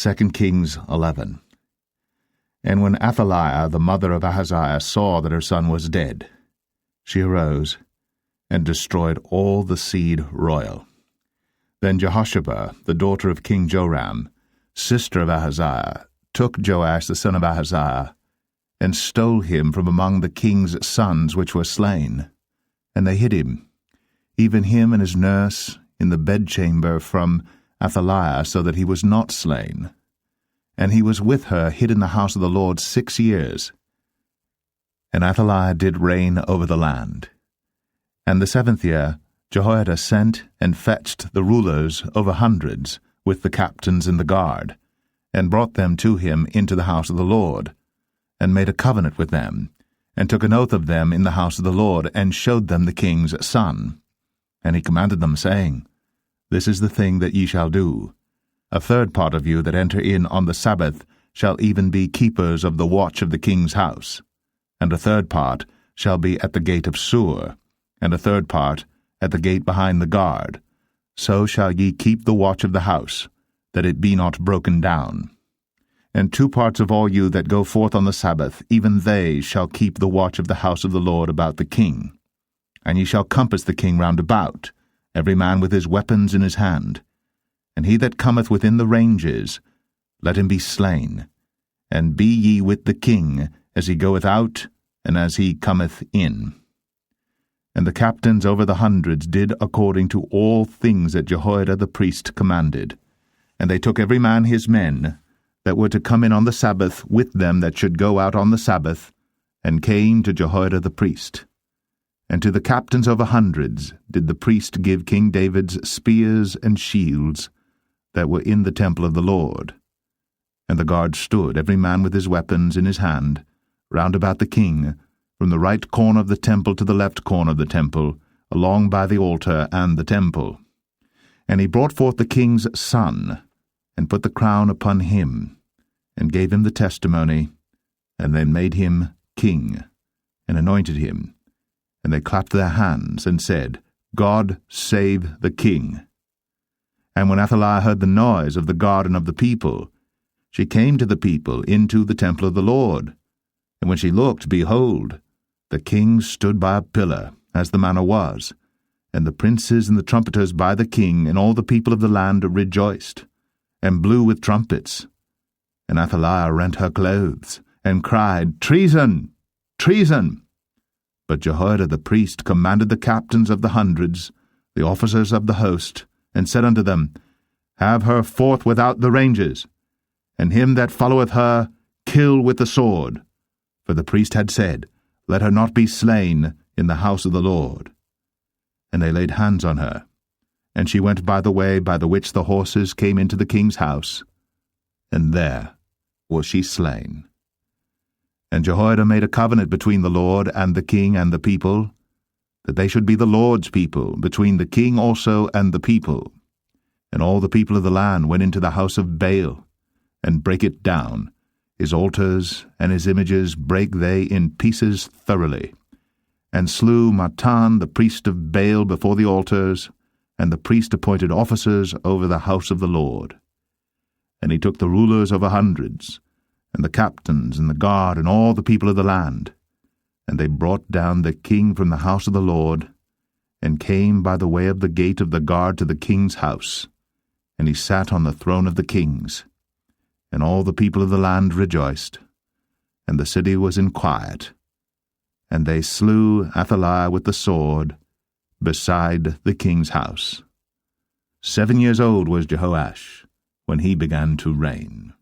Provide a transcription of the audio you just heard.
2 Kings 11. And when Athaliah, the mother of Ahaziah, saw that her son was dead, she arose and destroyed all the seed royal. Then Jehosheba, the daughter of King Joram, sister of Ahaziah, took Joash the son of Ahaziah, and stole him from among the king's sons which were slain. And they hid him, even him and his nurse, in the bedchamber from Athaliah, so that he was not slain. And he was with her hid in the house of the Lord 6 years. And Athaliah did reign over the land. And the 7th year Jehoiada sent and fetched the rulers over hundreds, with the captains and the guard, and brought them to him into the house of the Lord, and made a covenant with them, and took an oath of them in the house of the Lord, and showed them the king's son. And he commanded them, saying, This is the thing that ye shall do. A third part of you that enter in on the Sabbath shall even be keepers of the watch of the king's house, and a third part shall be at the gate of Sur, and a third part at the gate behind the guard. So shall ye keep the watch of the house, that it be not broken down. And 2 parts of all you that go forth on the Sabbath, even they shall keep the watch of the house of the Lord about the king. And ye shall compass the king round about, every man with his weapons in his hand. And he that cometh within the ranges, let him be slain. And be ye with the king, as he goeth out, and as he cometh in. And the captains over the hundreds did according to all things that Jehoiada the priest commanded. And they took every man his men, that were to come in on the Sabbath, with them that should go out on the Sabbath, and came to Jehoiada the priest. And to the captains over hundreds did the priest give King David's spears and shields, that were in the temple of the Lord. And the guard stood, every man with his weapons in his hand, round about the king, from the right corner of the temple to the left corner of the temple, along by the altar and the temple. And he brought forth the king's son, and put the crown upon him, and gave him the testimony, and then made him king, and anointed him. And they clapped their hands, and said, God save the king. And when Athaliah heard the noise of the guard and of the people, she came to the people into the temple of the Lord. And when she looked, behold, the king stood by a pillar, as the manner was, and the princes and the trumpeters by the king, and all the people of the land rejoiced, and blew with trumpets. And Athaliah rent her clothes, and cried, Treason! Treason! But Jehoiada the priest commanded the captains of the hundreds, the officers of the host, and said unto them, Have her forth without the ranges, and him that followeth her kill with the sword. For the priest had said, Let her not be slain in the house of the Lord. And they laid hands on her, and she went by the way by the which the horses came into the king's house, and there was she slain. And Jehoiada made a covenant between the Lord and the king and the people, that they should be the Lord's people, between the king also and the people. And all the people of the land went into the house of Baal, and brake it down. His altars and his images brake they in pieces thoroughly, and slew Mattan the priest of Baal before the altars, and the priest appointed officers over the house of the Lord. And he took the rulers over hundreds, and the captains, and the guard, and all the people of the land, and they brought down the king from the house of the Lord, and came by the way of the gate of the guard to the king's house, and he sat on the throne of the kings. And all the people of the land rejoiced, and the city was in quiet. And they slew Athaliah with the sword, beside the king's house. 7 years old was Joash when he began to reign.